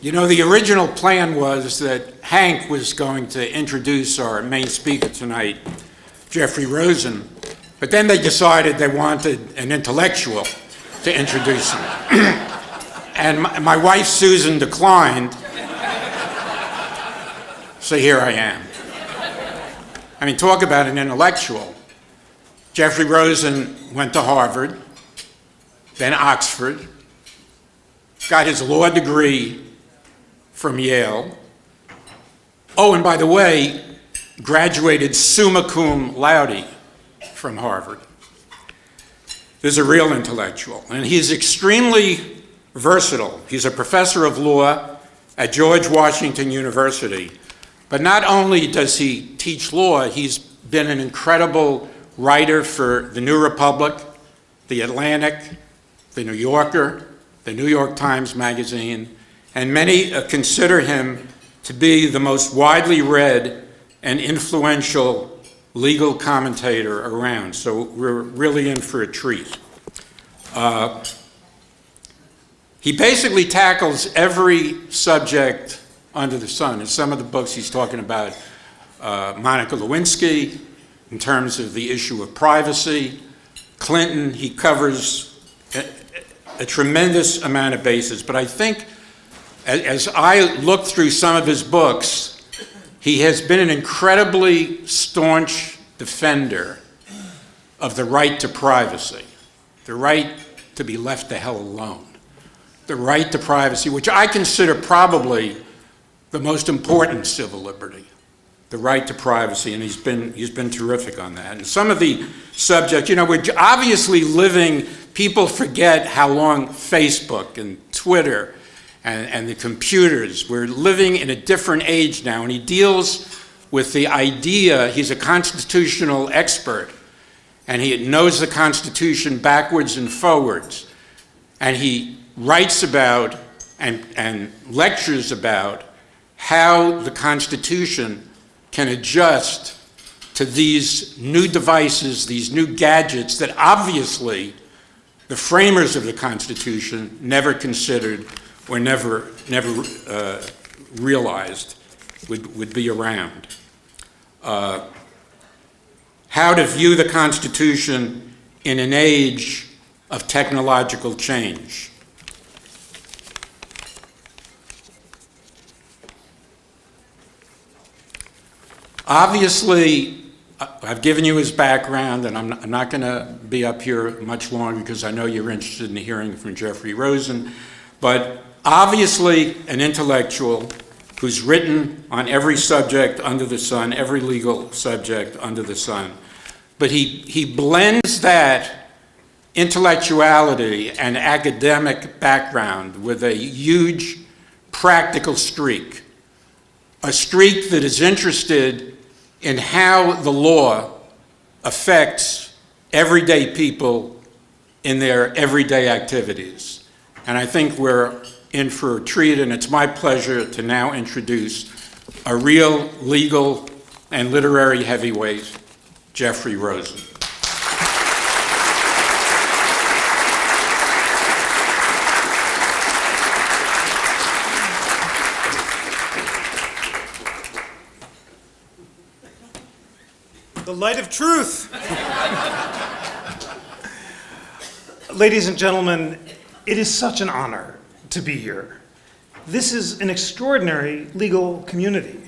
You know, the original plan was that Hank was going to introduce our main speaker tonight, Jeffrey Rosen, but then they decided they wanted an intellectual to introduce him. And my wife, Susan, declined, so here I am. I mean, talk about an intellectual. Jeffrey Rosen went to Harvard, then Oxford, got his law degree from Yale. Oh, and by the way, graduated summa cum laude from Harvard. He's a real intellectual, and he's extremely versatile. He's a professor of law at George Washington University. But not only does he teach law, he's been an incredible writer for the New Republic, the Atlantic, the New Yorker, the New York Times Magazine, and many consider him to be the most widely read and influential legal commentator around. So we're really in for a treat. He basically tackles every subject under the sun. In some of the books he's talking about Monica Lewinsky in terms of the issue of privacy. Clinton, he covers a tremendous amount of bases. But I think as I look through some of his books, he has been an incredibly staunch defender of the right to privacy, the right to be left the hell alone, the right to privacy, which I consider probably the most important civil liberty, the right to privacy, and he's been terrific on that. And some of the subjects, you know, we're obviously living, people forget how long Facebook and Twitter and the computers, we're living in a different age now, and he deals with the idea, he's a constitutional expert, and he knows the Constitution backwards and forwards, and he writes about and lectures about how the Constitution can adjust to these new devices, these new gadgets that obviously the framers of the Constitution never considered or never realized would be around. How to view the Constitution in an age of technological change. Obviously, I've given you his background, and I'm not going to be up here much longer because I know you're interested in hearing from Jeffrey Rosen, but obviously an intellectual who's written on every subject under the sun, every legal subject under the sun. But he blends that intellectuality and academic background with a huge practical streak, a streak that is interested in how the law affects everyday people in their everyday activities. And I think we're in for a treat, and it's my pleasure to now introduce a real legal and literary heavyweight, Jeffrey Rosen. The light of truth. Ladies and gentlemen, it is such an honor to be here. This is an extraordinary legal community.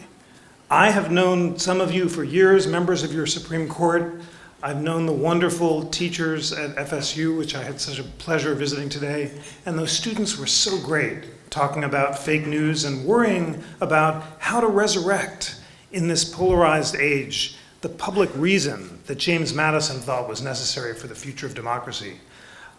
I have known some of you for years, members of your Supreme Court. I've known the wonderful teachers at FSU, which I had such a pleasure visiting today, and those students were so great, talking about fake news and worrying about how to resurrect in this polarized age the public reason that James Madison thought was necessary for the future of democracy.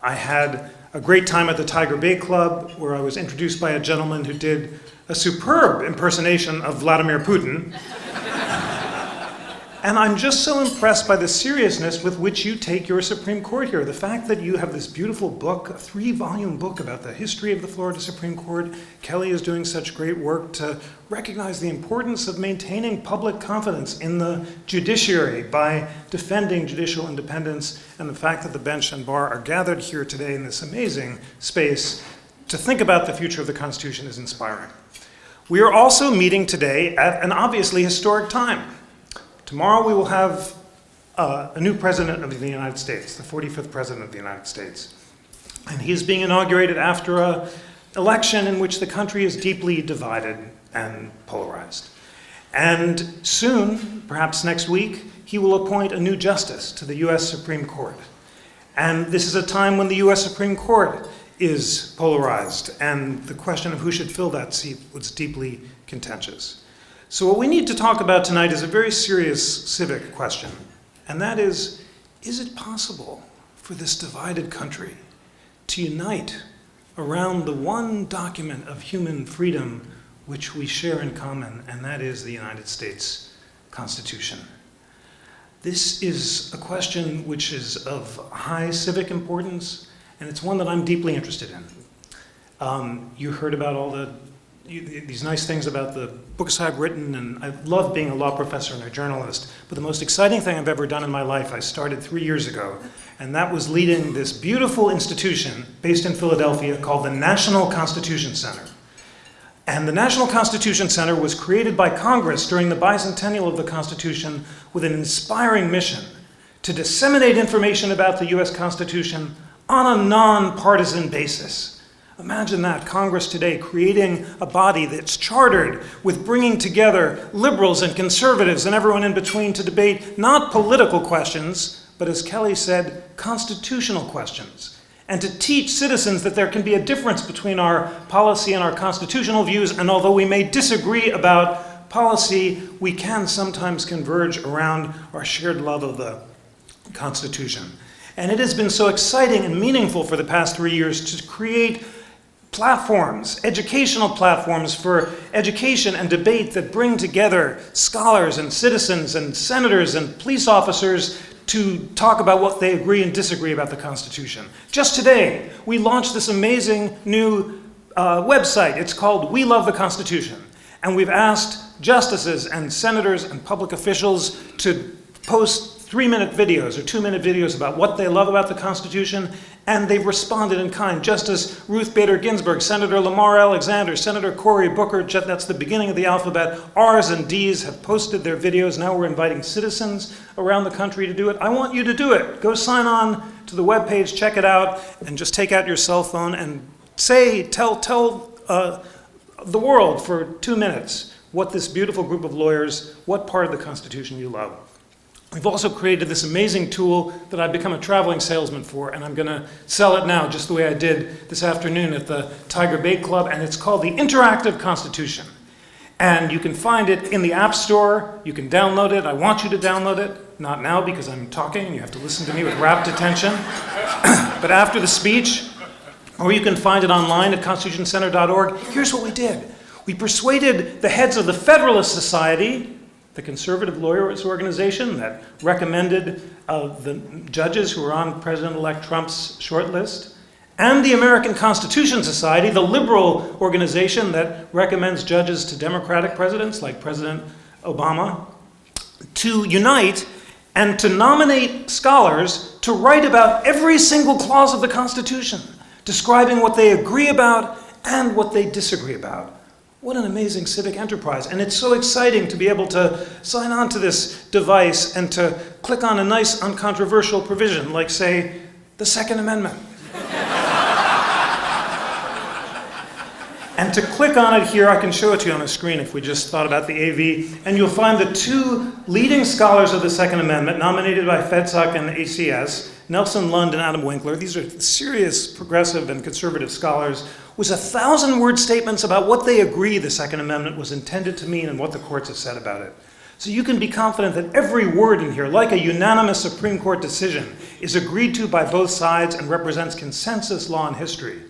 I had a great time at the Tiger Bay Club, where I was introduced by a gentleman who did a superb impersonation of Vladimir Putin. And I'm just so impressed by the seriousness with which you take your Supreme Court here. The fact that you have this beautiful book, a 3-volume book about the history of the Florida Supreme Court. Kelly is doing such great work to recognize the importance of maintaining public confidence in the judiciary by defending judicial independence, and the fact that the bench and bar are gathered here today in this amazing space to think about the future of the Constitution is inspiring. We are also meeting today at an obviously historic time. Tomorrow we will have a new president of the United States, the 45th president of the United States. And he is being inaugurated after an election in which the country is deeply divided and polarized. And soon, perhaps next week, he will appoint a new justice to the US Supreme Court. And this is a time when the US Supreme Court is polarized, and the question of who should fill that seat was deeply contentious. So what we need to talk about tonight is a very serious civic question, and that is it possible for this divided country to unite around the one document of human freedom which we share in common, and that is the United States Constitution? This is a question which is of high civic importance, and it's one that I'm deeply interested in. You heard about these nice things about the books I've written, and I love being a law professor and a journalist, but the most exciting thing I've ever done in my life I started 3 years ago, and that was leading this beautiful institution based in Philadelphia called the National Constitution Center. And the National Constitution Center was created by Congress during the bicentennial of the Constitution with an inspiring mission to disseminate information about the US Constitution on a nonpartisan basis. Imagine that, Congress today creating a body that's chartered with bringing together liberals and conservatives and everyone in between to debate not political questions, but as Kelly said, constitutional questions, and to teach citizens that there can be a difference between our policy and our constitutional views, and although we may disagree about policy, we can sometimes converge around our shared love of the Constitution. And it has been so exciting and meaningful for the past 3 years to create platforms, educational platforms for education and debate that bring together scholars and citizens and senators and police officers to talk about what they agree and disagree about the Constitution. Just today, we launched this amazing new website. It's called We Love the Constitution. And we've asked justices and senators and public officials to post 3-minute videos or 2-minute videos about what they love about the Constitution, and they've responded in kind. Justice Ruth Bader Ginsburg, Senator Lamar Alexander, Senator Cory Booker, that's the beginning of the alphabet. R's and D's have posted their videos. Now we're inviting citizens around the country to do it. I want you to do it. Go sign on to the webpage, check it out, and just take out your cell phone and tell the world for 2 minutes what this beautiful group of lawyers, what part of the Constitution you love. We've also created this amazing tool that I've become a traveling salesman for, and I'm going to sell it now just the way I did this afternoon at the Tiger Bait Club, and it's called the Interactive Constitution. And you can find it in the App Store. You can download it. I want you to download it. Not now because I'm talking and you have to listen to me with rapt attention, but after the speech. Or you can find it online at constitutioncenter.org. Here's what we did. We persuaded the heads of the Federalist Society, the conservative lawyers organization that recommended the judges who are on President-elect Trump's shortlist, and the American Constitution Society, the liberal organization that recommends judges to Democratic presidents like President Obama, to unite and to nominate scholars to write about every single clause of the Constitution, describing what they agree about and what they disagree about. What an amazing civic enterprise. And it's so exciting to be able to sign on to this device and to click on a nice uncontroversial provision, like, say, the Second Amendment. And to click on it here, I can show it to you on the screen if we just thought about the AV, and you'll find the 2 leading scholars of the Second Amendment, nominated by FSCHS and the ACS, Nelson Lund and Adam Winkler. These are serious progressive and conservative scholars, was 1,000-word statements about what they agree the Second Amendment was intended to mean and what the courts have said about it. So you can be confident that every word in here, like a unanimous Supreme Court decision, is agreed to by both sides and represents consensus law and history.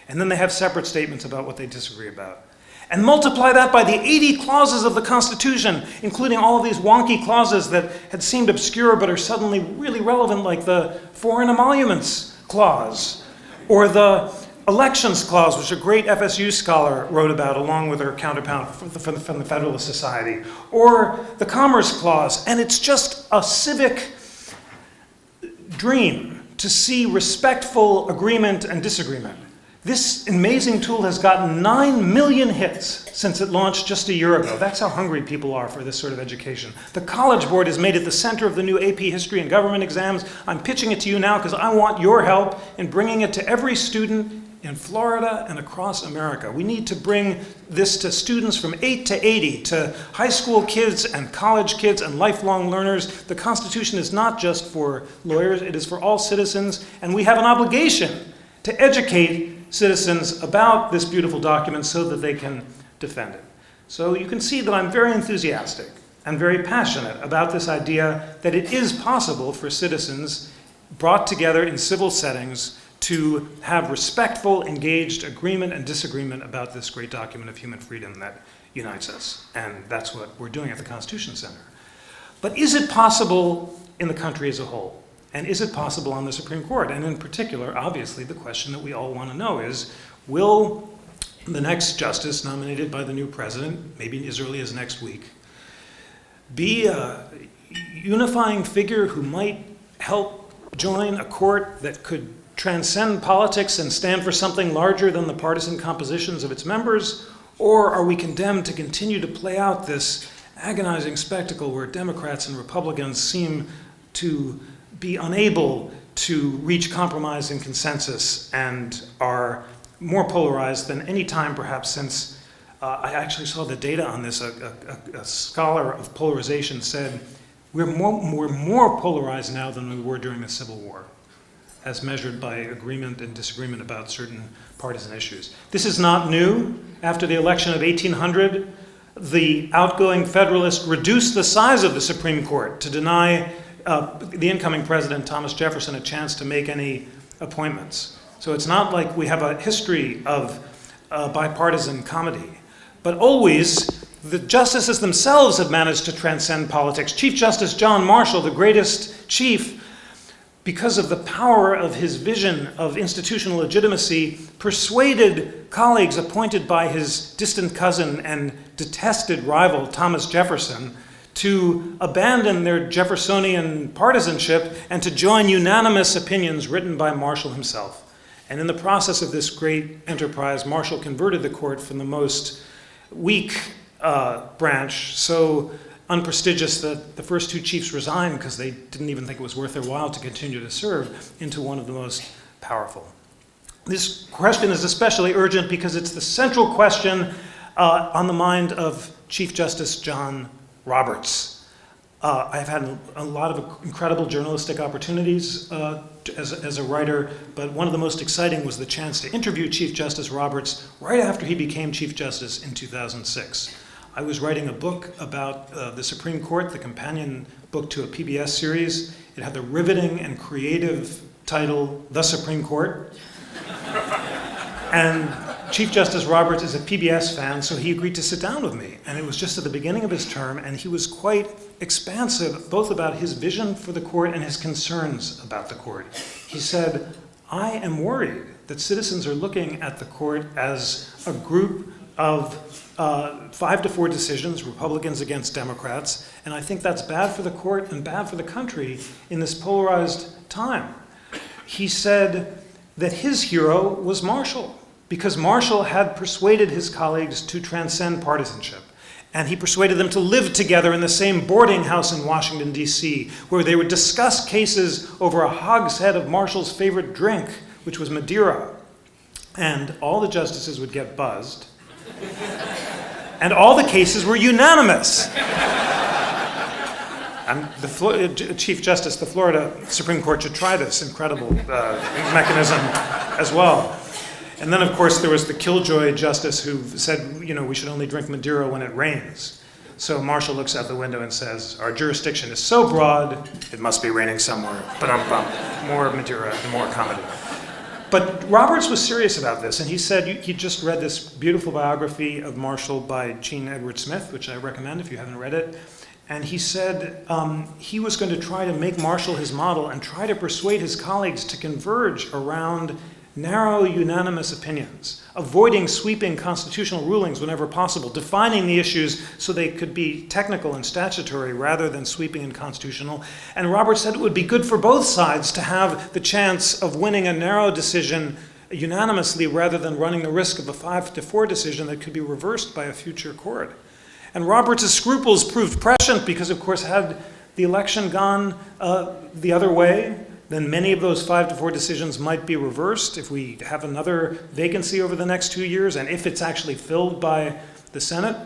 And then they have separate statements about what they disagree about. And multiply that by the 80 clauses of the Constitution, including all of these wonky clauses that had seemed obscure but are suddenly really relevant, like the Foreign Emoluments Clause, or the Elections Clause, which a great FSU scholar wrote about along with her counterpart from the Federalist Society, or the Commerce Clause. And it's just a civic dream to see respectful agreement and disagreement. This amazing tool has gotten 9 million hits since it launched just a year ago. That's how hungry people are for this sort of education. The College Board is made at the center of the new AP History and Government exams. I'm pitching it to you now because I want your help in bringing it to every student in Florida and across America. We need to bring this to students from 8 to 80, to high school kids and college kids and lifelong learners. The Constitution is not just for lawyers, it is for all citizens, and we have an obligation to educate citizens about this beautiful document so that they can defend it. So you can see that I'm very enthusiastic and very passionate about this idea that it is possible for citizens brought together in civil settings to have respectful, engaged agreement and disagreement about this great document of human freedom that unites us. And that's what we're doing at the Constitution Center. But is it possible in the country as a whole? And is it possible on the Supreme Court? And in particular, obviously, the question that we all want to know is, will the next justice nominated by the new president, maybe as early as next week, be a unifying figure who might help join a court that could transcend politics and stand for something larger than the partisan compositions of its members? Or are we condemned to continue to play out this agonizing spectacle where Democrats and Republicans seem to be unable to reach compromise and consensus and are more polarized than any time perhaps since, I actually saw the data on this, a scholar of polarization said, we're more polarized now than we were during the Civil War, as measured by agreement and disagreement about certain partisan issues. This is not new. After the election of 1800, the outgoing Federalists reduced the size of the Supreme Court to deny the incoming president, Thomas Jefferson, a chance to make any appointments. So it's not like we have a history of bipartisan comedy, but always the justices themselves have managed to transcend politics. Chief Justice John Marshall, the greatest chief, because of the power of his vision of institutional legitimacy, persuaded colleagues appointed by his distant cousin and detested rival, Thomas Jefferson, to abandon their Jeffersonian partisanship and to join unanimous opinions written by Marshall himself. And in the process of this great enterprise, Marshall converted the court from the most weak branch, so unprestigious that the first two chiefs resigned because they didn't even think it was worth their while to continue to serve, into one of the most powerful. This question is especially urgent because it's the central question on the mind of Chief Justice John Roberts. I've had a lot of incredible journalistic opportunities as a writer, but one of the most exciting was the chance to interview Chief Justice Roberts right after he became Chief Justice in 2006. I was writing a book about the Supreme Court, the companion book to a PBS series. It had the riveting and creative title, The Supreme Court. And Chief Justice Roberts is a PBS fan, so he agreed to sit down with me. And it was just at the beginning of his term, and he was quite expansive, both about his vision for the court and his concerns about the court. He said, I am worried that citizens are looking at the court as a group of 5-4 decisions, Republicans against Democrats, and I think that's bad for the court and bad for the country in this polarized time. He said that his hero was Marshall, because Marshall had persuaded his colleagues to transcend partisanship. And he persuaded them to live together in the same boarding house in Washington, D.C., where they would discuss cases over a hogshead of Marshall's favorite drink, which was Madeira. And all the justices would get buzzed. And all the cases were unanimous. And the Chief Justice, the Florida Supreme Court should try this incredible mechanism as well. And then, of course, there was the killjoy justice who said, we should only drink Madeira when it rains. So Marshall looks out the window and says, our jurisdiction is so broad, it must be raining somewhere. But more Madeira and more comedy. But Roberts was serious about this, and he said he just read this beautiful biography of Marshall by Gene Edward Smith, which I recommend if you haven't read it. And he said he was going to try to make Marshall his model and try to persuade his colleagues to converge around narrow, unanimous opinions, avoiding sweeping constitutional rulings whenever possible, defining the issues so they could be technical and statutory rather than sweeping and constitutional. And Roberts said it would be good for both sides to have the chance of winning a narrow decision unanimously rather than running the risk of a 5-4 decision that could be reversed by a future court. And Roberts' scruples proved prescient because, of course, had the election gone the other way, then many of those 5-4 decisions might be reversed if we have another vacancy over the next 2 years, and if it's actually filled by the Senate,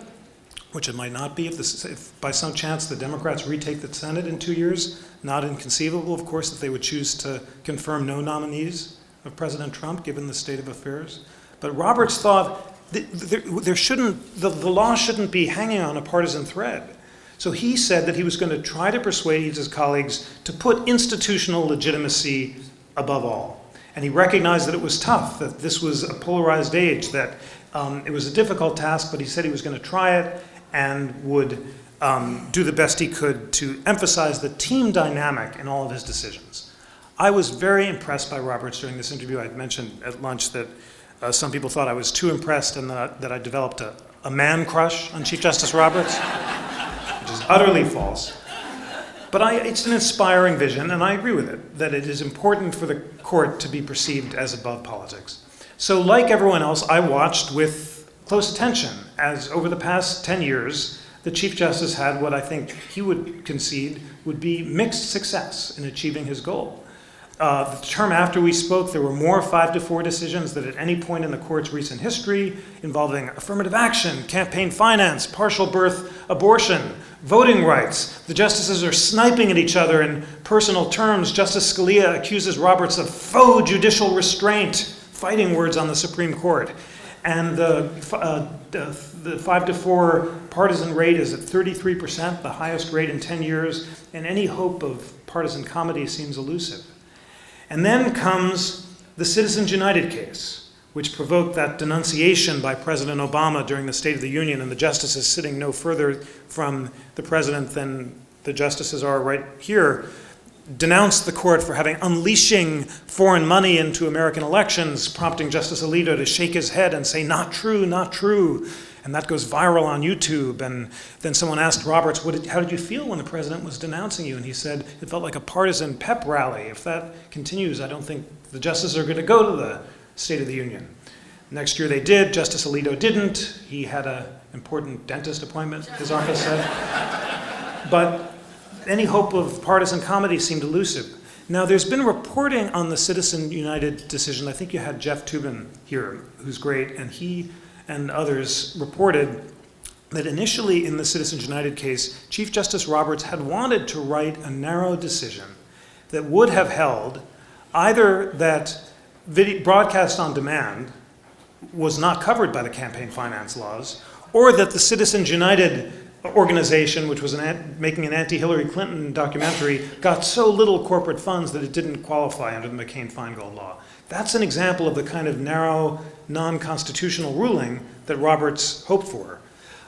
which it might not be if by some chance the Democrats retake the Senate in 2 years. Not inconceivable, of course, that they would choose to confirm no nominees of President Trump, given the state of affairs. But Roberts thought the law shouldn't be hanging on a partisan thread. So he said that he was going to try to persuade his colleagues to put institutional legitimacy above all. And he recognized that it was tough, that this was a polarized age, that it was a difficult task, but he said he was going to try it and would do the best he could to emphasize the team dynamic in all of his decisions. I was very impressed by Roberts during this interview. I mentioned at lunch that some people thought I was too impressed and that I developed a man crush on Chief Justice Roberts, which is utterly false. But it's an inspiring vision, and I agree with it, that it is important for the court to be perceived as above politics. So like everyone else, I watched with close attention as over the past 10 years, the Chief Justice had what I think he would concede would be mixed success in achieving his goal. The term after we spoke, there were more 5-4 decisions than at any point in the court's recent history involving affirmative action, campaign finance, partial birth abortion, voting rights. The justices are sniping at each other in personal terms. Justice Scalia accuses Roberts of faux judicial restraint, fighting words on the Supreme Court. And the 5-4 partisan rate is at 33%, the highest rate in 10 years, and any hope of partisan comedy seems elusive. And then comes the Citizens United case, which provoked that denunciation by President Obama during the State of the Union, and the justices sitting no further from the president than the justices are right here, denounced the court for unleashing foreign money into American elections, prompting Justice Alito to shake his head and say, "Not true, not true." And that goes viral on YouTube. And then someone asked Roberts, how did you feel when the president was denouncing you? And he said, it felt like a partisan pep rally. If that continues, I don't think the justices are going to go to the State of the Union. Next year they did. Justice Alito didn't. He had an important dentist appointment, his office said. But any hope of partisan comedy seemed elusive. Now, there's been reporting on the Citizen United decision. I think you had Jeff Toobin here, who's great, and he and others reported that initially in the Citizens United case, Chief Justice Roberts had wanted to write a narrow decision that would have held either that broadcast on demand was not covered by the campaign finance laws, or that the Citizens United organization, which was making an anti-Hillary Clinton documentary, got so little corporate funds that it didn't qualify under the McCain-Feingold law. That's an example of the kind of narrow, non-constitutional ruling that Roberts hoped for.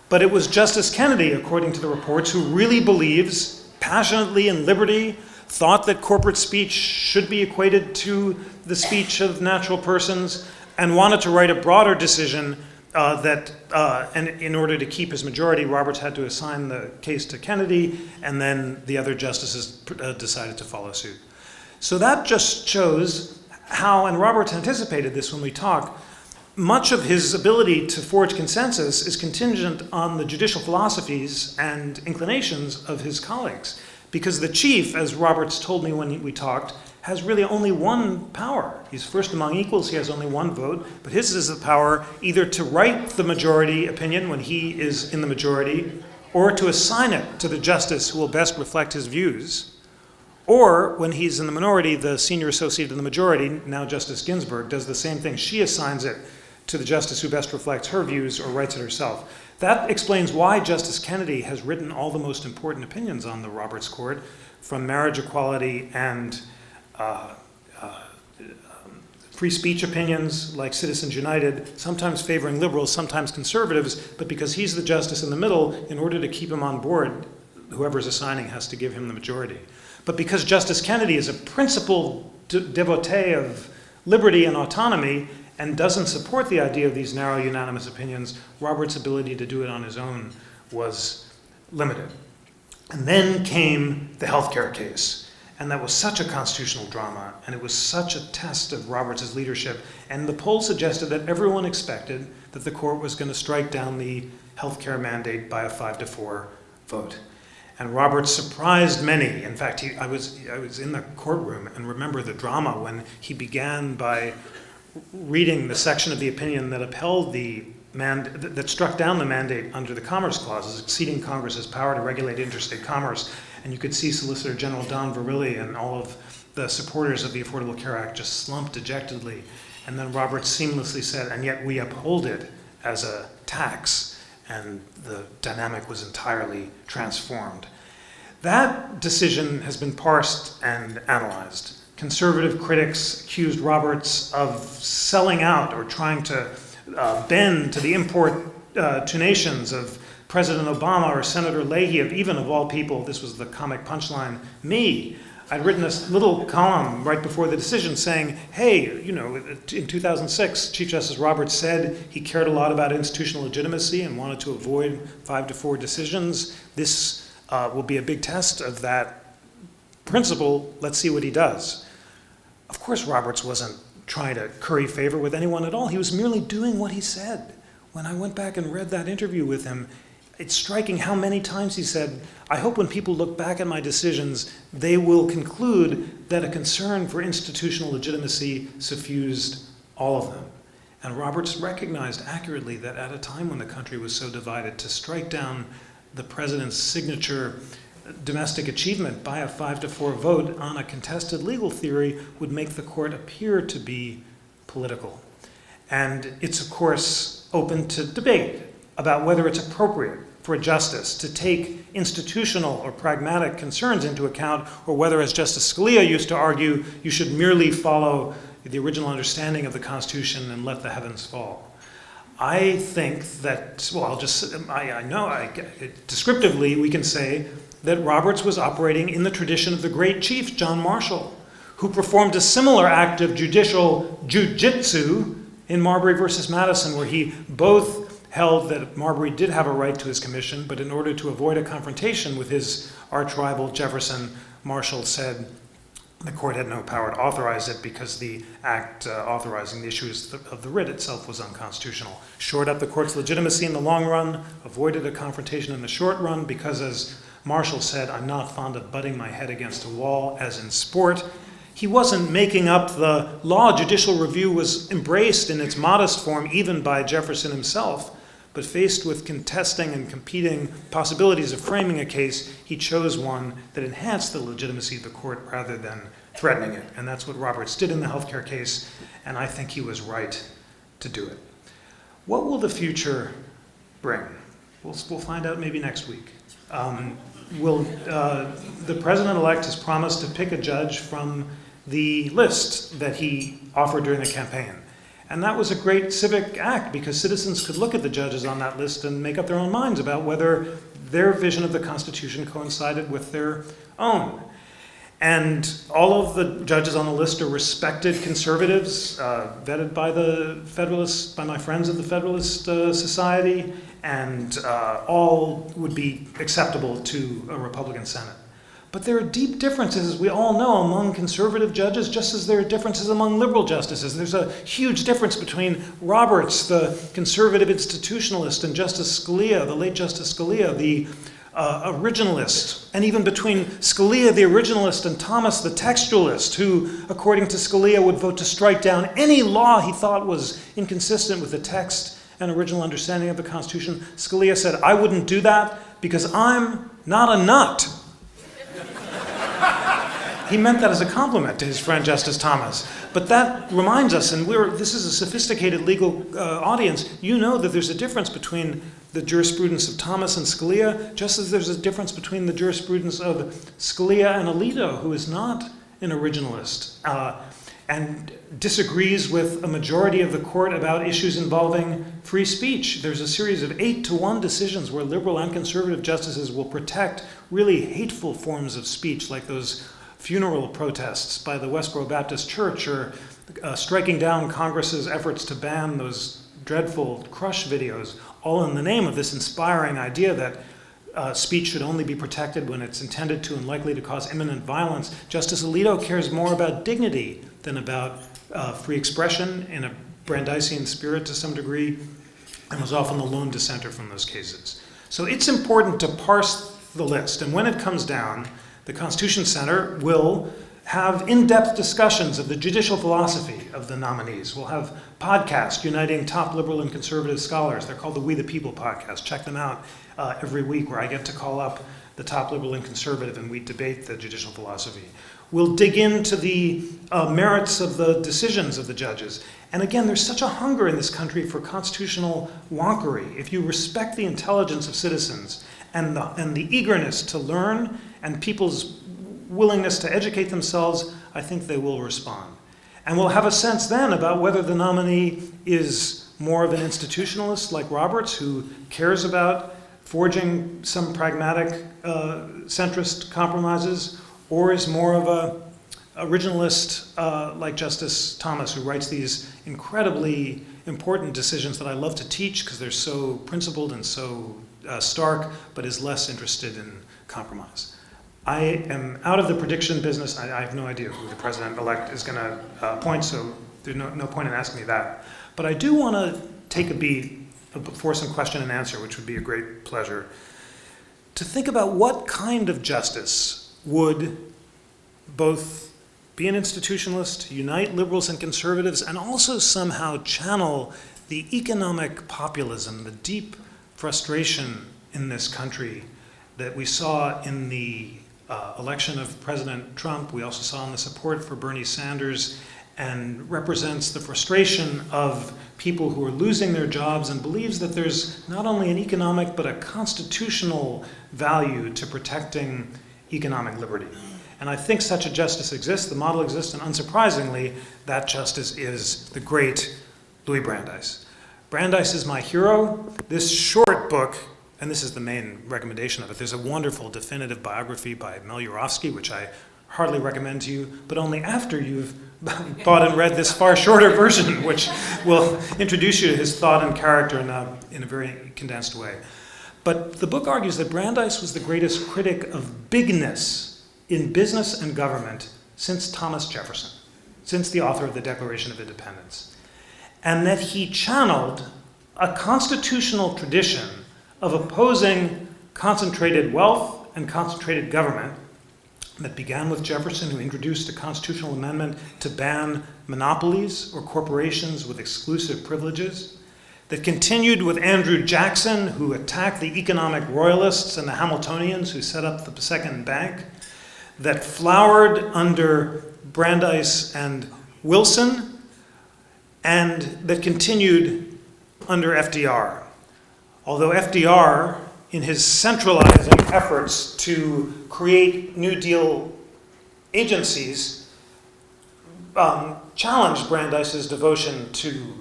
But it was Justice Kennedy, according to the reports, who really believes passionately in liberty, thought that corporate speech should be equated to the speech of natural persons, and wanted to write a broader decision and in order to keep his majority, Roberts had to assign the case to Kennedy, and then the other justices decided to follow suit. So that just shows how, and Roberts anticipated this when we talk, much of his ability to forge consensus is contingent on the judicial philosophies and inclinations of his colleagues. Because the chief, as Roberts told me when we talked, has really only one power. He's first among equals, he has only one vote, but his is the power either to write the majority opinion when he is in the majority, or to assign it to the justice who will best reflect his views, or when he's in the minority, the senior associate in the majority, now Justice Ginsburg, does the same thing. She assigns it to the justice who best reflects her views or writes it herself. That explains why Justice Kennedy has written all the most important opinions on the Roberts Court, from marriage equality and free speech opinions like Citizens United, sometimes favoring liberals, sometimes conservatives, but because he's the justice in the middle, in order to keep him on board, whoever's assigning has to give him the majority. But because Justice Kennedy is a principled devotee of liberty and autonomy and doesn't support the idea of these narrow unanimous opinions, Roberts' ability to do it on his own was limited. And then came the healthcare case. And that was such a constitutional drama, and it was such a test of Roberts' leadership. And the poll suggested that everyone expected that the court was going to strike down the healthcare mandate by a 5-4 vote. And Roberts surprised many. In fact, I was in the courtroom and remember the drama when he began by reading the section of the opinion that upheld that struck down the mandate under the Commerce Clause, exceeding Congress's power to regulate interstate commerce. And you could see Solicitor General Don Verrilli and all of the supporters of the Affordable Care Act just slumped dejectedly. And then Roberts seamlessly said, and yet we uphold it as a tax. And the dynamic was entirely transformed. That decision has been parsed and analyzed. Conservative critics accused Roberts of selling out or trying to bend to the importunations of President Obama or Senator Leahy, even of all people, this was the comic punchline, me. I'd written a little column right before the decision saying, hey, in 2006, Chief Justice Roberts said he cared a lot about institutional legitimacy and wanted to avoid 5-4 decisions. This will be a big test of that principle. Let's see what he does. Of course, Roberts wasn't trying to curry favor with anyone at all. He was merely doing what he said. When I went back and read that interview with him, it's striking how many times he said, I hope when people look back at my decisions, they will conclude that a concern for institutional legitimacy suffused all of them. And Roberts recognized accurately that at a time when the country was so divided, to strike down the president's signature domestic achievement by a 5-4 vote on a contested legal theory would make the court appear to be political. And it's, of course, open to debate about whether it's appropriate for a justice to take institutional or pragmatic concerns into account, or whether, as Justice Scalia used to argue, you should merely follow the original understanding of the Constitution and let the heavens fall. I think that, well, descriptively we can say that Roberts was operating in the tradition of the great chief, John Marshall, who performed a similar act of judicial jujitsu in Marbury versus Madison, where he both held that Marbury did have a right to his commission, but in order to avoid a confrontation with his arch-rival Jefferson, Marshall said the court had no power to authorize it because the act authorizing the issues of the writ itself was unconstitutional. Shored up the court's legitimacy in the long run, avoided a confrontation in the short run because, as Marshall said, I'm not fond of butting my head against a wall, as in sport. He wasn't making up the law. Judicial review was embraced in its modest form even by Jefferson himself. But faced with contesting and competing possibilities of framing a case, he chose one that enhanced the legitimacy of the court rather than threatening it. And that's what Roberts did in the healthcare case, and I think he was right to do it. What will the future bring? We'll find out maybe next week. The president-elect has promised to pick a judge from the list that he offered during the campaign. And that was a great civic act because citizens could look at the judges on that list and make up their own minds about whether their vision of the Constitution coincided with their own. And all of the judges on the list are respected conservatives, vetted by by my friends of the Federalist Society, and all would be acceptable to a Republican Senate. But there are deep differences, as we all know, among conservative judges, just as there are differences among liberal justices. There's a huge difference between Roberts, the conservative institutionalist, and Justice Scalia, the late Justice Scalia, the originalist, and even between Scalia, the originalist, and Thomas, the textualist, who, according to Scalia, would vote to strike down any law he thought was inconsistent with the text and original understanding of the Constitution. Scalia said, I wouldn't do that because I'm not a nut. He meant that as a compliment to his friend Justice Thomas. But that reminds us, and this is a sophisticated legal audience, you know that there's a difference between the jurisprudence of Thomas and Scalia, just as there's a difference between the jurisprudence of Scalia and Alito, who is not an originalist, and disagrees with a majority of the court about issues involving free speech. There's a series of 8-1 decisions where liberal and conservative justices will protect really hateful forms of speech, like those funeral protests by the Westboro Baptist Church, or striking down Congress's efforts to ban those dreadful crush videos, all in the name of this inspiring idea that speech should only be protected when it's intended to and likely to cause imminent violence, Justice Alito cares more about dignity than about free expression in a Brandeisian spirit to some degree, and was often the lone dissenter from those cases. So it's important to parse the list, and when it comes down, the Constitution Center will have in-depth discussions of the judicial philosophy of the nominees. We'll have podcasts uniting top liberal and conservative scholars. They're called the We the People podcast. Check them out every week, where I get to call up the top liberal and conservative and we debate the judicial philosophy. We'll dig into the merits of the decisions of the judges. And again, there's such a hunger in this country for constitutional wonkery. If you respect the intelligence of citizens and the eagerness to learn and people's willingness to educate themselves, I think they will respond. And we'll have a sense then about whether the nominee is more of an institutionalist like Roberts, who cares about forging some pragmatic centrist compromises, or is more of a originalist like Justice Thomas, who writes these incredibly important decisions that I love to teach because they're so principled and so stark, but is less interested in compromise. I am out of the prediction business. I have no idea who the president-elect is going to appoint, so there's no point in asking me that. But I do want to take a beat for some question and answer, which would be a great pleasure, to think about what kind of justice would both be an institutionalist, unite liberals and conservatives, and also somehow channel the economic populism, the deep frustration in this country that we saw in the election of President Trump. We also saw in the support for Bernie Sanders, and represents the frustration of people who are losing their jobs and believes that there's not only an economic but a constitutional value to protecting economic liberty. And I think such a justice exists, the model exists, and unsurprisingly, that justice is the great Louis Brandeis. Brandeis is my hero. This short book, and this is the main recommendation of it, there's a wonderful definitive biography by Mel Urofsky, which I hardly recommend to you, but only after you've bought and read this far shorter version, which will introduce you to his thought and character in a very condensed way. But the book argues that Brandeis was the greatest critic of bigness in business and government since Thomas Jefferson, since the author of the Declaration of Independence, and that he channeled a constitutional tradition of opposing concentrated wealth and concentrated government that began with Jefferson, who introduced a constitutional amendment to ban monopolies or corporations with exclusive privileges, that continued with Andrew Jackson, who attacked the economic royalists and the Hamiltonians who set up the Second Bank, that flowered under Brandeis and Wilson, and that continued under FDR. Although FDR, in his centralizing efforts to create New Deal agencies, challenged Brandeis's devotion to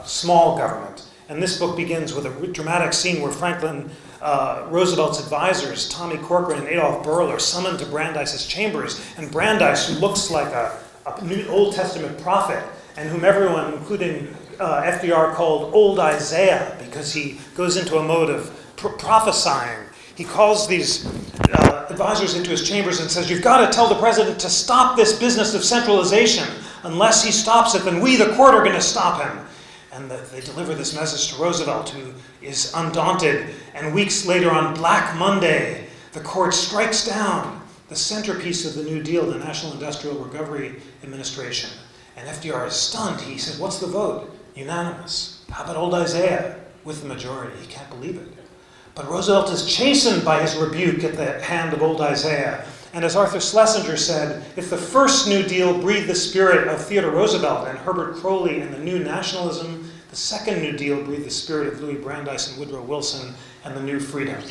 small government. And this book begins with a dramatic scene where Franklin Roosevelt's advisors, Tommy Corcoran and Adolph Burl, are summoned to Brandeis's chambers. And Brandeis, who looks like a New Old Testament prophet, and whom everyone, including FDR, called Old Isaiah, because he goes into a mode of prophesying. He calls these advisors into his chambers and says, "You've got to tell the president to stop this business of centralization. Unless he stops it, then we, the court, are going to stop him." And they deliver this message to Roosevelt, who is undaunted. And weeks later, on Black Monday, the court strikes down the centerpiece of the New Deal, the National Industrial Recovery Administration. And FDR is stunned. He says, "What's the vote?" "Unanimous." "How about old Isaiah?" "With the majority." He can't believe it. But Roosevelt is chastened by his rebuke at the hand of old Isaiah. And as Arthur Schlesinger said, if the first New Deal breathed the spirit of Theodore Roosevelt and Herbert Crowley and the New Nationalism, the second New Deal breathed the spirit of Louis Brandeis and Woodrow Wilson and the New Freedom.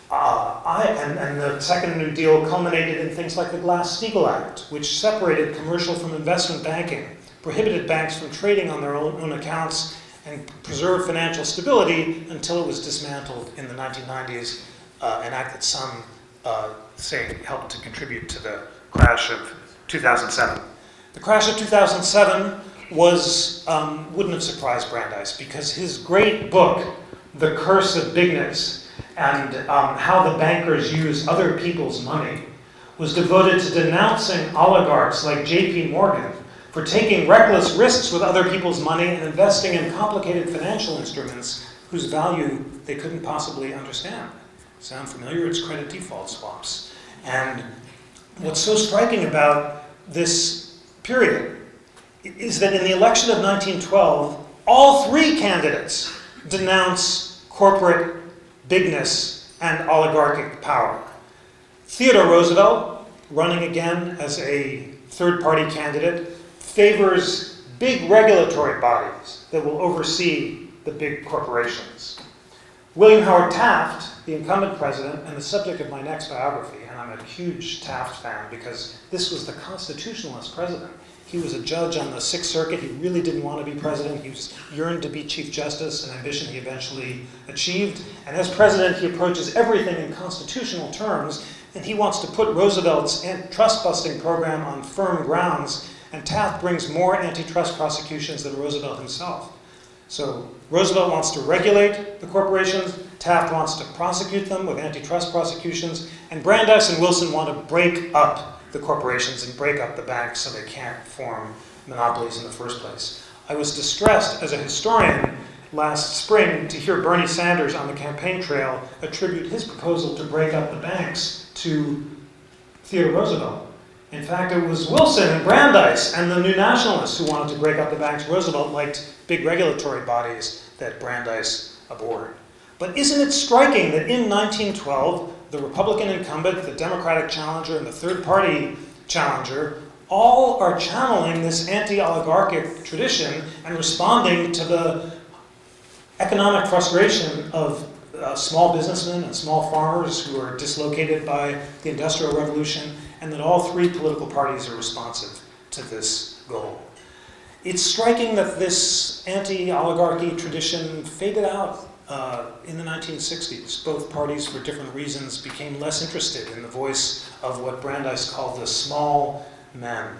And the second New Deal culminated in things like the Glass-Steagall Act, which separated commercial from investment banking, prohibited banks from trading on their own accounts, and preserved financial stability until it was dismantled in the 1990s, an act that some say helped to contribute to the crash of 2007. The crash of 2007 wouldn't have surprised Brandeis, because his great book, The Curse of Bigness, and how the bankers use other people's money was devoted to denouncing oligarchs like J.P. Morgan for taking reckless risks with other people's money and investing in complicated financial instruments whose value they couldn't possibly understand. Sound familiar? It's credit default swaps. And what's so striking about this period is that in the election of 1912, all three candidates denounce corporate bigness and oligarchic power. Theodore Roosevelt, running again as a third-party candidate, favors big regulatory bodies that will oversee the big corporations. William Howard Taft, the incumbent president and the subject of my next biography, and I'm a huge Taft fan because this was the constitutionalist president. He was a judge on the Sixth Circuit. He really didn't want to be president. He yearned to be Chief Justice, an ambition he eventually achieved. And as president, he approaches everything in constitutional terms, and he wants to put Roosevelt's trust-busting program on firm grounds, and Taft brings more antitrust prosecutions than Roosevelt himself. So Roosevelt wants to regulate the corporations, Taft wants to prosecute them with antitrust prosecutions, and Brandeis and Wilson want to break up the corporations and break up the banks so they can't form monopolies in the first place. I was distressed as a historian last spring to hear Bernie Sanders on the campaign trail attribute his proposal to break up the banks to Theodore Roosevelt. In fact, it was Wilson and Brandeis and the New Nationalists who wanted to break up the banks. Roosevelt liked big regulatory bodies that Brandeis abhorred. But isn't it striking that in 1912, the Republican incumbent, the Democratic challenger, and the third-party challenger all are channeling this anti-oligarchic tradition and responding to the economic frustration of small businessmen and small farmers who are dislocated by the Industrial Revolution, and that all three political parties are responsive to this goal. It's striking that this anti-oligarchy tradition faded out in the 1960s. Both parties, for different reasons, became less interested in the voice of what Brandeis called the small men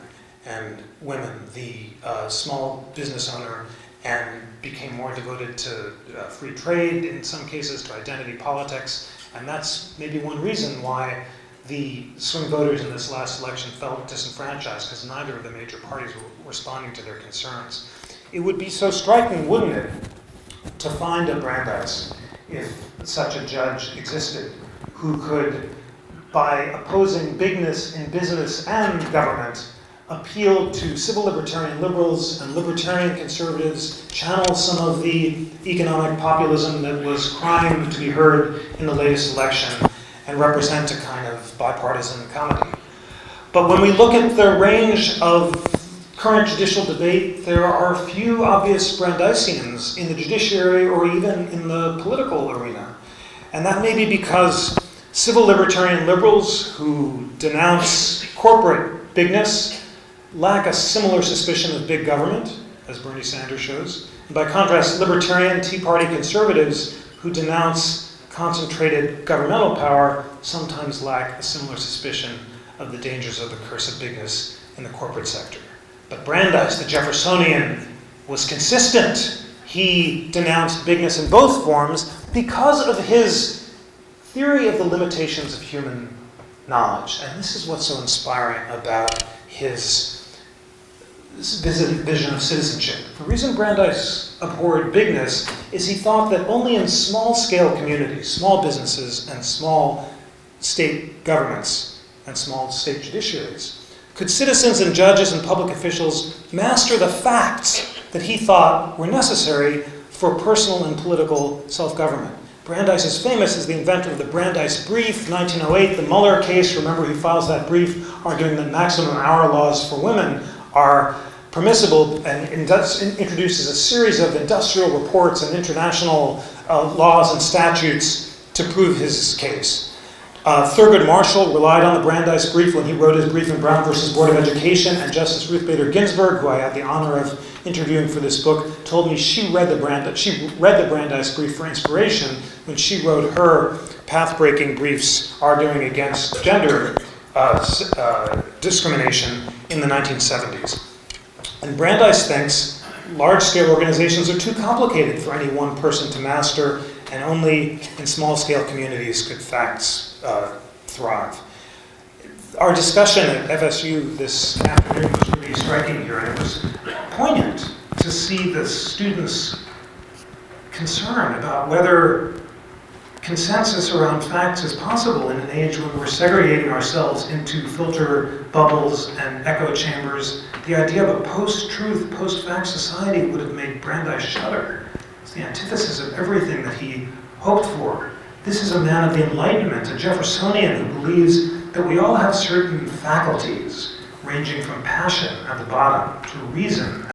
and women, the small business owner, and became more devoted to free trade, in some cases to identity politics. And that's maybe one reason why the swing voters in this last election felt disenfranchised, because neither of the major parties were responding to their concerns. It would be so striking, wouldn't it, to find a Brandeis, if such a judge existed, who could, by opposing bigness in business and government, appeal to civil libertarian liberals and libertarian conservatives, channel some of the economic populism that was crying to be heard in the latest election, and represent a kind of bipartisan comedy. But when we look at the range of current judicial debate, there are few obvious Brandeisians in the judiciary or even in the political arena. And that may be because civil libertarian liberals who denounce corporate bigness lack a similar suspicion of big government, as Bernie Sanders shows. And by contrast, libertarian Tea Party conservatives who denounce concentrated governmental power sometimes lack a similar suspicion of the dangers of the curse of bigness in the corporate sector. But Brandeis, the Jeffersonian, was consistent. He denounced bigness in both forms because of his theory of the limitations of human knowledge. And this is what's so inspiring about his vision of citizenship. The reason Brandeis abhorred bigness is he thought that only in small-scale communities, small businesses and small state governments and small state judiciaries, could citizens and judges and public officials master the facts that he thought were necessary for personal and political self-government. Brandeis is famous as the inventor of the Brandeis Brief, 1908, the Mueller case. Remember, he files that brief arguing that maximum hour laws for women are permissible, and introduces a series of industrial reports and international laws and statutes to prove his case. Thurgood Marshall relied on the Brandeis Brief when he wrote his brief in Brown versus Board of Education, and Justice Ruth Bader Ginsburg, who I had the honor of interviewing for this book, told me she read the Brandeis Brief for inspiration when she wrote her path-breaking briefs arguing against gender discrimination in the 1970s. And Brandeis thinks large-scale organizations are too complicated for any one person to master, and only in small-scale communities could facts thrive. Our discussion at FSU this afternoon was really striking here, and it was poignant to see the students' concern about whether consensus around facts is possible in an age when we're segregating ourselves into filter bubbles and echo chambers. The idea of a post-truth, post-fact society would have made Brandeis shudder. It's the antithesis of everything that he hoped for. This is a man of the Enlightenment, a Jeffersonian who believes that we all have certain faculties, ranging from passion at the bottom to reason.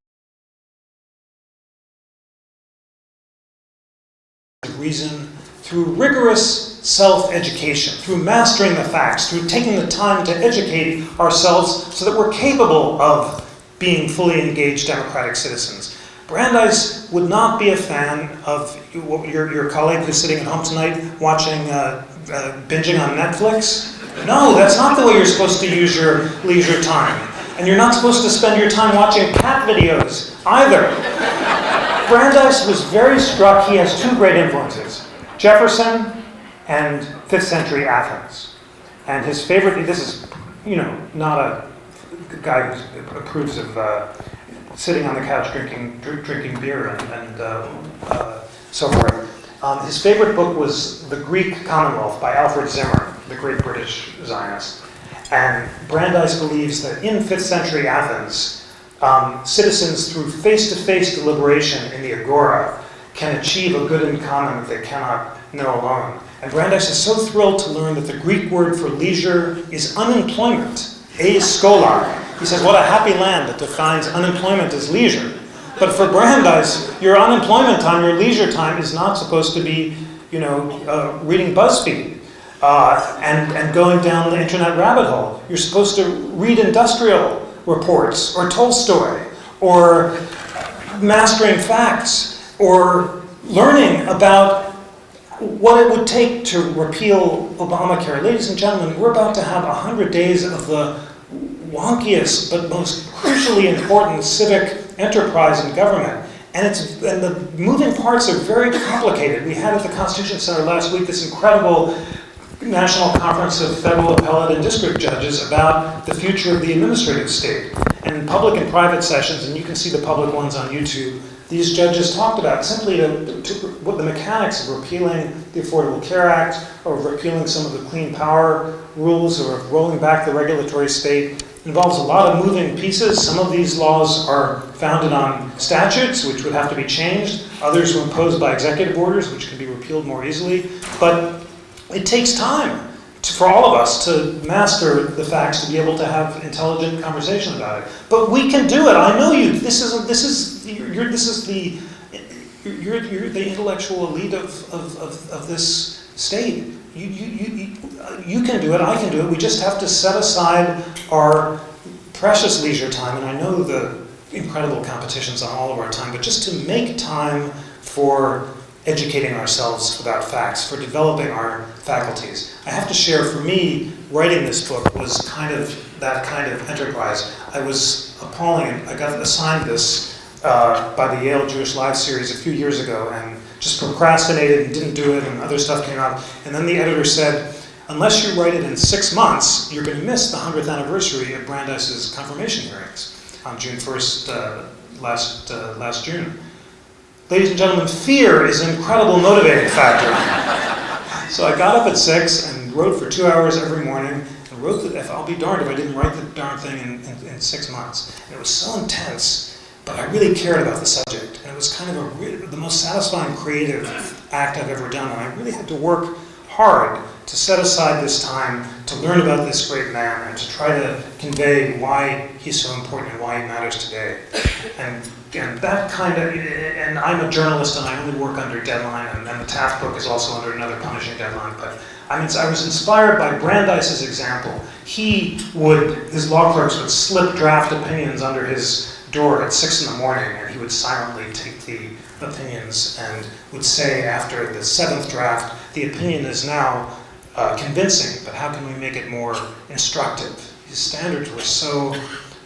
Reason through rigorous self-education, through mastering the facts, through taking the time to educate ourselves so that we're capable of being fully engaged democratic citizens. Brandeis would not be a fan of your colleague who's sitting at home tonight watching, binging on Netflix. No, that's not the way you're supposed to use your leisure time. And you're not supposed to spend your time watching cat videos either. Brandeis was very struck. He has two great influences, Jefferson and 5th century Athens. And his favorite, this is, not a guy who approves of sitting on the couch drinking beer and so forth. His favorite book was The Greek Commonwealth by Alfred Zimmer, the great British Zionist. And Brandeis believes that in 5th century Athens, citizens through face-to-face deliberation in the agora can achieve a good in common that they cannot know alone. And Brandeis is so thrilled to learn that the Greek word for leisure is unemployment, scholar. He says, what a happy land that defines unemployment as leisure. But for Brandeis, your unemployment time, your leisure time is not supposed to be, reading BuzzFeed and going down the internet rabbit hole. You're supposed to read industrial reports, or Tolstoy, or mastering facts, or learning about what it would take to repeal Obamacare. Ladies and gentlemen, we're about to have 100 days of the wonkiest but most crucially important civic enterprise in government. And the moving parts are very complicated. We had at the Constitution Center last week this incredible National Conference of Federal Appellate and District Judges about the future of the administrative state. And in public and private sessions, and you can see the public ones on YouTube, these judges talked about simply what the mechanics of repealing the Affordable Care Act, or repealing some of the Clean Power rules, or rolling back the regulatory state. Involves a lot of moving pieces. Some of these laws are founded on statutes, which would have to be changed. Others were imposed by executive orders, which can be repealed more easily. But it takes time for all of us to master the facts, to be able to have intelligent conversation about it. But we can do it. I know you. You're the intellectual elite of this state. You can do it. I can do it. We just have to set aside our precious leisure time, and I know the incredible competitions on all of our time, but just to make time for educating ourselves about facts, for developing our faculties. I have to share, for me, writing this book was that kind of enterprise. I was appalling. I got assigned this by the Yale Jewish Live series a few years ago and just procrastinated and didn't do it, and other stuff came up. And then the editor said, unless you write it in 6 months, you're going to miss the 100th anniversary of Brandeis's confirmation hearings on June 1st, last June. Ladies and gentlemen, fear is an incredible motivating factor. So I got up at 6 and wrote for 2 hours every morning, and wrote that I'll be darned if I didn't write the darn thing in 6 months. And it was so intense, but I really cared about the subject. And it was kind of the most satisfying creative act I've ever done. And I really had to work hard to set aside this time to learn about this great man and to try to convey why he's so important and why he matters today. And that and I'm a journalist and I only work under deadline, and the Taft book is also under another punishing deadline, but I was inspired by Brandeis's example. His law clerks would slip draft opinions under his door at 6 in the morning, and he would silently take the opinions and would say after the 7th draft, the opinion is now convincing, but how can we make it more instructive? His standards were so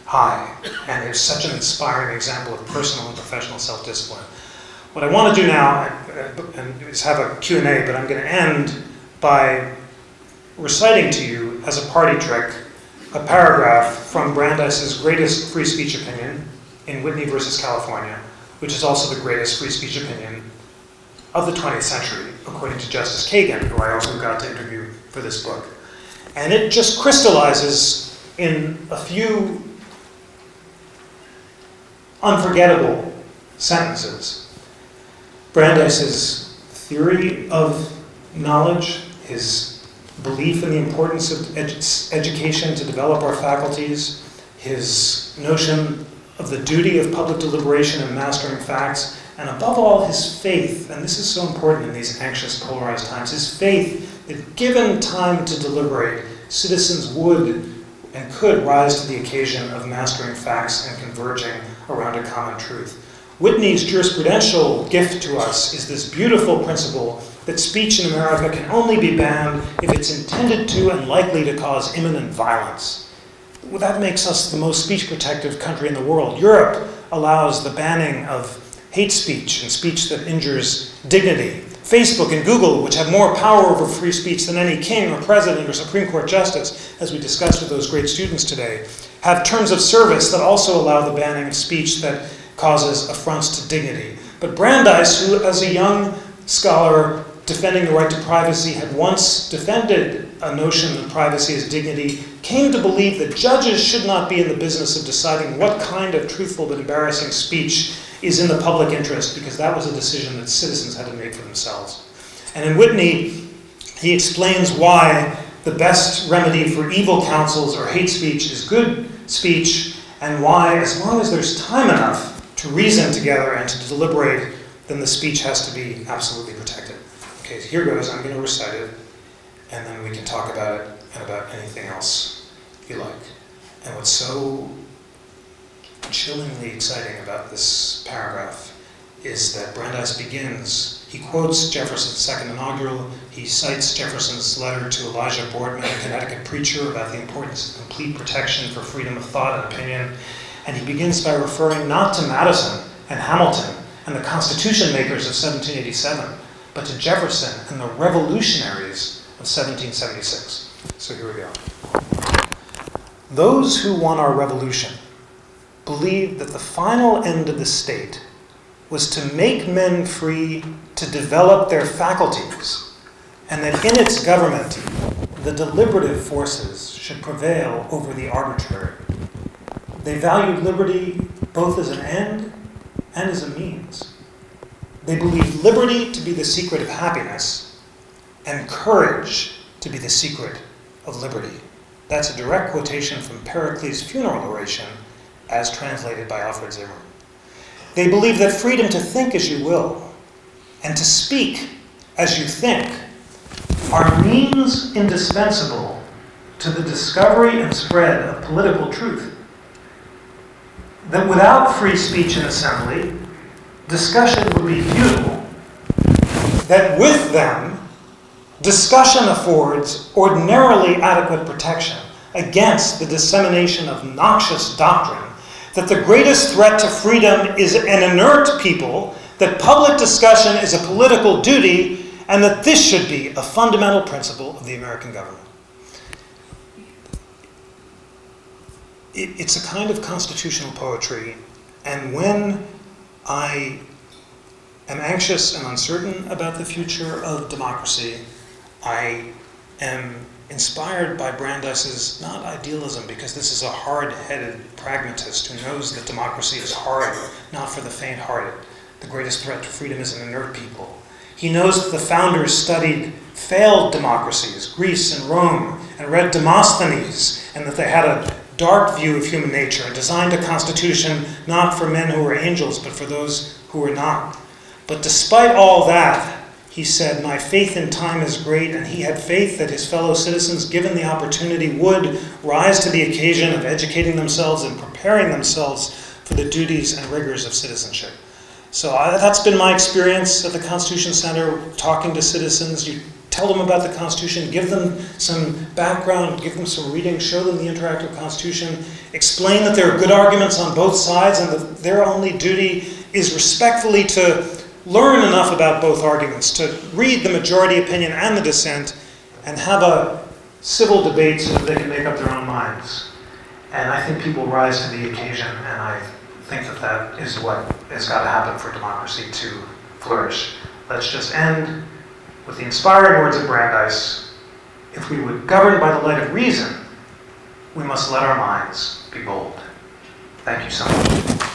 high, and it's such an inspiring example of personal and professional self-discipline. What I want to do now is have a Q&A, but I'm going to end by reciting to you, as a party trick, a paragraph from Brandeis's greatest free speech opinion in Whitney versus California, which is also the greatest free speech opinion of the 20th century, according to Justice Kagan, who I also got to interview for this book. And it just crystallizes in a few unforgettable sentences Brandeis's theory of knowledge, his belief in the importance of education to develop our faculties, his notion of the duty of public deliberation and mastering facts, and above all, his faith, and this is so important in these anxious, polarized times, his faith that given time to deliberate, citizens would and could rise to the occasion of mastering facts and converging around a common truth. Whitney's jurisprudential gift to us is this beautiful principle that speech in America can only be banned if it's intended to and likely to cause imminent violence. Well, that makes us the most speech-protective country in the world. Europe allows the banning of hate speech and speech that injures dignity. Facebook and Google, which have more power over free speech than any king or president or Supreme Court justice, as we discussed with those great students today, have terms of service that also allow the banning of speech that causes affronts to dignity. But Brandeis, who as a young scholar defending the right to privacy had once defended a notion of privacy as dignity, came to believe that judges should not be in the business of deciding what kind of truthful but embarrassing speech is in the public interest, because that was a decision that citizens had to make for themselves. And in Whitney, he explains why the best remedy for evil counsels or hate speech is good speech, and why, as long as there's time enough to reason together and to deliberate, then the speech has to be absolutely protected. Okay, so here goes. I'm going to recite it, and then we can talk about it and about anything else you like. And what's so chillingly exciting about this paragraph is that Brandeis begins, he quotes Jefferson's second inaugural, he cites Jefferson's letter to Elijah Boardman, a Connecticut preacher, about the importance of complete protection for freedom of thought and opinion, and he begins by referring not to Madison and Hamilton and the Constitution makers of 1787, but to Jefferson and the revolutionaries of 1776. So here we go. Those who won our revolution believed that the final end of the state was to make men free to develop their faculties, and that in its government, the deliberative forces should prevail over the arbitrary. They valued liberty both as an end and as a means. They believed liberty to be the secret of happiness, and courage to be the secret of liberty. That's a direct quotation from Pericles' funeral oration, as translated by Alfred Zimmerman. They believe that freedom to think as you will and to speak as you think are means indispensable to the discovery and spread of political truth. That without free speech and assembly, discussion would be futile. That with them, discussion affords ordinarily adequate protection against the dissemination of noxious doctrine, that the greatest threat to freedom is an inert people, that public discussion is a political duty, and that this should be a fundamental principle of the American government. It's a kind of constitutional poetry, and when I am anxious and uncertain about the future of democracy, I am inspired by Brandeis's, not idealism, because this is a hard-headed pragmatist who knows that democracy is hard, not for the faint-hearted. The greatest threat to freedom is an inert people. He knows that the founders studied failed democracies, Greece and Rome, and read Demosthenes, and that they had a dark view of human nature and designed a constitution not for men who were angels, but for those who were not. But despite all that, he said, my faith in time is great, and he had faith that his fellow citizens, given the opportunity, would rise to the occasion of educating themselves and preparing themselves for the duties and rigors of citizenship. So that's been my experience at the Constitution Center, talking to citizens. You tell them about the Constitution, give them some background, give them some reading, show them the interactive Constitution, explain that there are good arguments on both sides and that their only duty is respectfully to learn enough about both arguments to read the majority opinion and the dissent and have a civil debate so that they can make up their own minds. And I think people rise to the occasion, and I think that that is what has got to happen for democracy to flourish. Let's just end with the inspiring words of Brandeis: if we would govern by the light of reason, we must let our minds be bold. Thank you so much.